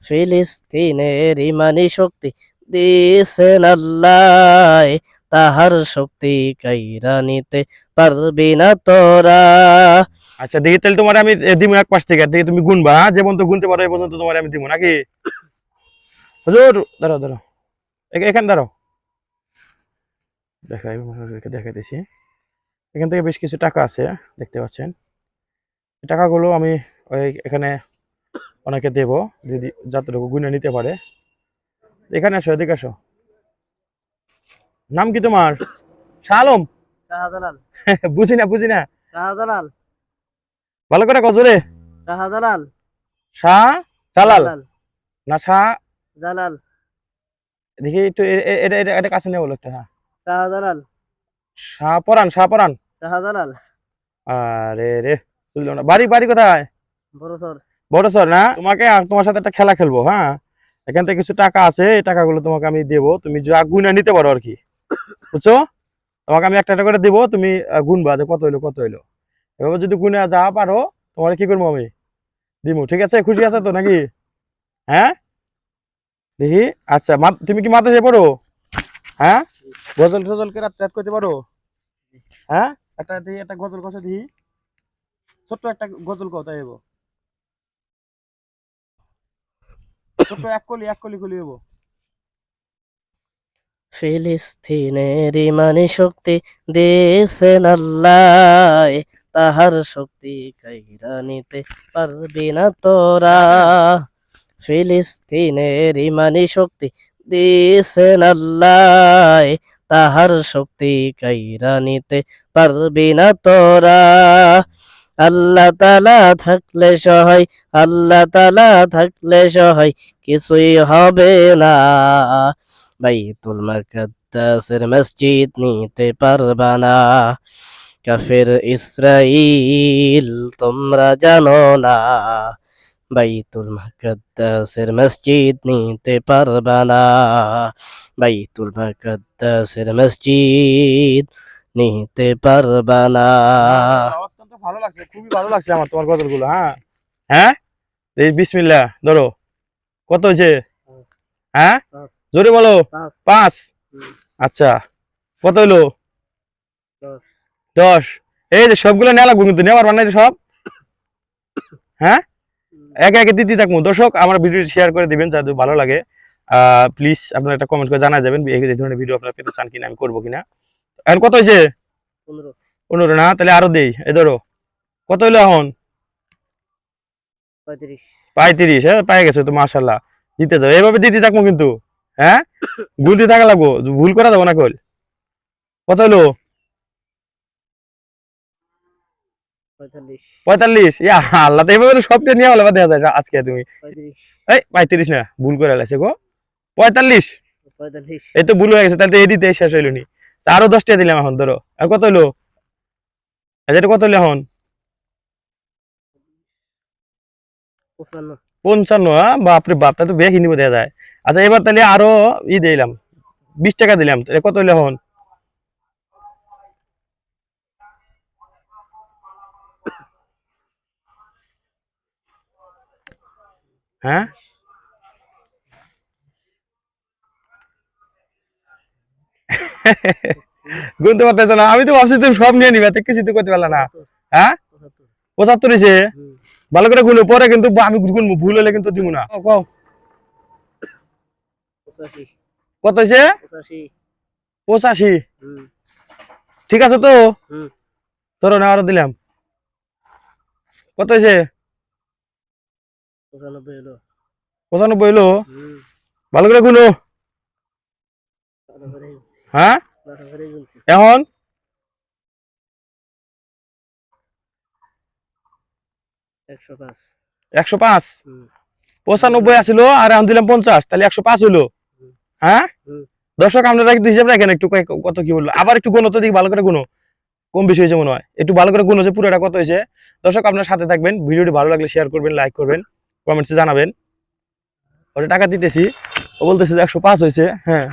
ফিলিস্তিনের ইমানি শক্তি দিয়েছেন আল্লাহ, তাহার শক্তি কাইরা নিতে পারবি না তোরা। আচ্ছা দেখি তাহলে তোমার আমি দিব এক পাশ থেকে, দেখি তুমি গুনবা, হ্যাঁ? যে পর্যন্ত গুনতে পারো এই পর্যন্ত তোমার আমি দিব নাকি? হুজুর দাঁড়াও দাঁড়াও, এখানে দাঁড়াও, দেখাই দেখাইতেছি। এখান থেকে বেশ কিছু টাকা আছে, দেখতে পাচ্ছেন। এই টাকাগুলো আমি ওই এখানে অনেকে দেব, যদি যতটুকু গুনে নিতে পারে। এখানে আসো, এদিকে আসো। নাম কি তোমার? শালম? শাহজালাল। বুঝি না বুঝি না, শাহজালাল। ভালো করে কজরে। শাহজালাল। শাহ জালাল জালাল। না শাহ? জালাল। দেখি একটু এটা এটা এটা কাছে নিয়ে বলো একটা। হ্যাঁ, শাহজালাল। শাহপরান শাহপরান। শাহজালাল। আরে রে, বুঝলো না। বাড়ি বাড়ি কোথায়? বড়সর। বড় স্যার না? তোমাকে আর তোমার সাথে একটা খেলা খেলবো, হ্যাঁ? এখান থেকে কিছু টাকা আছে, এই টাকাগুলো তোমাকে আমি দেবো, তুমি যা গুনে নিতে পারো আর কি, বুঝছো? তোমাকে আমি একটা একটা করে দেবো, তুমি গুনবা যে কত হইলো কত হইলো। এভাবে যদি গুনে যা পারো, তোমার কি করবো আমি দিমু, ঠিক আছে? খুশি আছে তো নাকি? হ্যাঁ দেখি। আচ্ছা তুমি কি মাদ্রাসায় পড়ো? হ্যাঁ, গজল টজল কে রাত রাত করতে পারো? হ্যাঁ, একটা দেখি, একটা গজল কষে দিই, ছোট্ট একটা গজল কথা এবো, ছোট্ট এক কলি কলি এবো। ফিলিস্তিনের ইমানি শক্তি দিয়েছেন আল্লাহ, তাহার শক্তি কাইরা নিতে পারবি না তোরা। ফিলিস্তিনের ইমানি শক্তি দিয়েছেন আল্লাহ, তাহার শক্তি কাইরা নিতে পারবি না তোরা। আল্লাহ তাআলা থাকলে সহায়, আল্লাহ তাআলা থাকলে সহায়, কিছুই হবে না। বাইতুল মুকাদ্দাসের মসজিদ নিতে পারবা না। কাফের ইসরাইল তোমরা জানো না, বাইতুল মুকাদ্দাসের মসজিদ নিতে পারবা না। বাইতুল মুকাদ্দাসের মসজিদ নিতে পারবা না। অত্যন্ত ভালো লাগছে, খুবই ভালো লাগছে আমার তোমার গজলগুলো। হ্যাঁ হ্যাঁ, এই বিসমিল্লাহ ধরো। কত হয়েছে? হ্যাঁ জোরে বলো। 5। আচ্ছা, কত হইলো? 10। এই যে সবগুলো নেওয়া লাগবে কিন্তু, নেওয়ার মানে সব। হ্যাঁ, একে একে দিতে থাকবো। দর্শক আমার ভিডিওটি শেয়ার করে দিবেন যাদের ভালো লাগে। প্লিজ আপনারা একটা কমেন্ট করে জানা যাবেন এই ধরনের ভিডিও আপনারা পেতে চান কিনা, আমি করবো কিনা। এখন কত হয়েছে? 15 না? তাহলে আরো দেই, এই ধরো। কত হইলো এখন? 35। হ্যাঁ, পাই গেছো তো, মাশাআল্লাহ। দিতে যাও, এইভাবে দিতে থাকবো কিন্তু। হ্যাঁ, গুলতে থাকা লাগবো, ভুল করা যাবো না কল। কত হইলো? 45। ইয়া আল্লাহ, তো এইভাবে সবটা নিয়ে হলে দেখা যায় আজকে তুমি। এই 35 না, ভুল করে লাগছে গো। 45। এই তো ভুল হয়ে গেছে, তাহলে তো এডিতে শেষ হইলো নি। আরো 10টা দিলাম এখন, ধরো। আর কত হইলো? এটা কত হইলো এখন? 55। হ্যাঁ, বাপরে বাপ, তা তো বেশি নিব দেখা যায়। আচ্ছা এবার তাহলে আরো দিলাম, 20 টাকা দিলাম, তাহলে কত হইলো এখন? হ্যাঁ, গুনতে পারতেছো না? আমি তো ভাবছি তুমি সব নিয়ে নিবে, কিছু তো করতে পারলা না। হ্যাঁ, 75 হয়েছে। ভালো করে গুনো, পরে কিন্তু আমি গুনবো, ভুল হলে কিন্তু দিব না। কও কত হয়েছে? 85। ঠিক আছে তো, ধরো না, আরো দিলাম। কত হয়েছে? 95 হইলো। ভালো করে গুনো। হ্যাঁ, এখন 105। 95 আসলো, আর এখন দিলাম 50, তাহলে 105 হইলো। হ্যাঁ দর্শক, আপনারা একটু হিসাব রাখেন, একটু কত কি বললো, আবার একটু গুনো তো দেখি, ভালো করে গুনো। কম বেশি হয়েছে মনে হয়, একটু ভালো করে গুনো যে পুরোটা কত হয়েছে। দর্শক আপনার সাথে থাকবেন, ভিডিওটি ভালো লাগলে শেয়ার করবেন, লাইক করবেন, কমেন্টসে জানাবেন। ওটা টাকা দিতেছি, ও বলতেছে যে 105 হয়েছে। হ্যাঁ,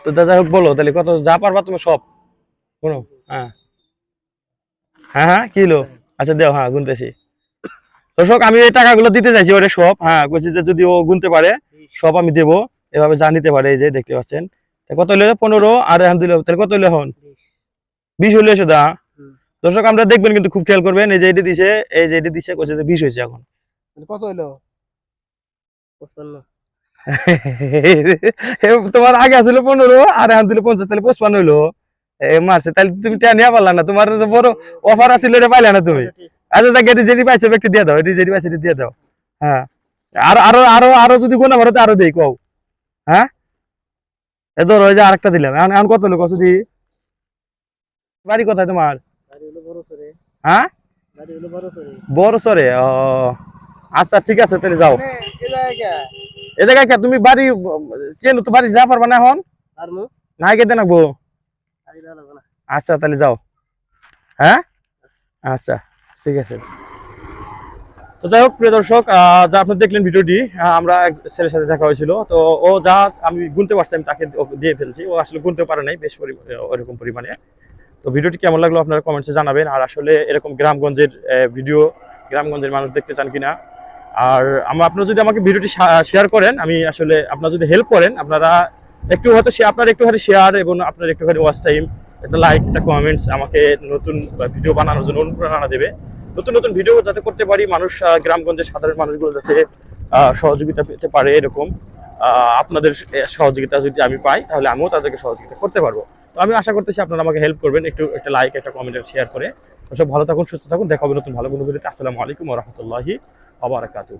তো যাই হোক, বলো তাহলে কত যা পারবা তুমি সব গুনো। হ্যাঁ হ্যাঁ হ্যাঁ, কি হলো? আচ্ছা দেও, হ্যাঁ গুনতেছি। দর্শক আমি এই টাকাগুলো দিতে চাইছি ওরে সব, হ্যাঁ কইছি যে যদি ও গুনতে পারে সব আমি দেবো, এভাবে যা নিতে পারে। এই যে দেখতে পাচ্ছেন তা কত হইলো, 15 আর এখন দিল, তাহলে কত হইলো এখন 20 হইলো সেটা। হুম। দর্শক আমরা দেখবেন কিন্তু খুব খেয়াল করবেন, এই যে এটি দিছে, এই যে এটি দিছে, কইছে যে 20 হয়েছে এখন। কত হইলো? 55 তোমার আগে আসছিল 15 আর এখন দিল 50, তাহলে 55 হইলো। মারছে, তাহলে তুমি টিয়া নিয়ে পারলা না, তোমার যে বড় অফার আছিল এটা পাইলা না তুমি। আচ্ছা দেখ, এটি যেটি পাইছে একটু দিয়ে দাও, এটি যেটি পাইছে এটি দিয়ে দাও। হ্যাঁ আর আরো আরো আরো যদি গোনা ভরো তো আরো দেই কও। হ্যাঁ এ ধরো এই যে আরেকটা দিলাম, এখন এখন কত হলো কত দি। বাড়ি কোথায় তোমার? বাড়ি হলো বড় সরে, হ্যাঁ বাড়ি হলো বড় সরে। বড় সরে, ও আচ্ছা ঠিক আছে তাহলে যাও। মানে এই জায়গায় এ জায়গায় কে তুমি বাড়ি চেনো তো, বাড়ি যা পারবা না এখন আর মু না কেটে নাকবো। আই দাও না। আচ্ছা তাহলে যাও। হ্যাঁ আচ্ছা ঠিক আছে। তো যাই হোক প্রিয় দর্শক, যা আপনি দেখলেন ভিডিওটি, আমরা এক ছেলের সাথে দেখা হয়েছিল, তো ও যা আমি গুনতে পারছি আমি তাকে দিয়ে ফেলছি, ও আসলে গুনতে পারে নাই বেশ ওরকম পরিমাণে। তো ভিডিওটি কেমন লাগলো আপনারা কমেন্টসে জানাবেন, আর আসলে এরকম গ্রামগঞ্জের ভিডিও গ্রামগঞ্জের মানুষ দেখতে চান কিনা। আর আপনারা যদি আমাকে ভিডিওটি শেয়ার করেন, আমি আসলে আপনারা যদি হেল্প করেন, আপনারা একটু হয়তো আপনার একটু হয়তো শেয়ার এবং আপনার একটু হয়তো ওয়াচ টাইম, একটা লাইক, একটা কমেন্টস আমাকে নতুন ভিডিও বানানোর জন্য অনুপ্রেরণা দেবে। নতুন নতুন ভিডিও যাতে করতে পারি, মানুষ গ্রামগঞ্জের সাধারণ মানুষগুলো যাতে সহযোগিতা পেতে পারে, এরকম আপনাদের সহযোগিতা যদি আমি পাই তাহলে আমিও তাদেরকে সহযোগিতা করতে পারবো। তো আমি আশা করতেছি আপনারা আমাকে হেল্প করবেন, একটু একটা লাইক, একটা কমেন্ট, শেয়ার করে। সব ভালো থাকুন, সুস্থ থাকুন, দেখা হবে নতুন ভালো কোনো ভিডিওতে। আসসালামু আলাইকুম ওয়া রাহমাতুল্লাহি ওয়া বারাকাতুহু।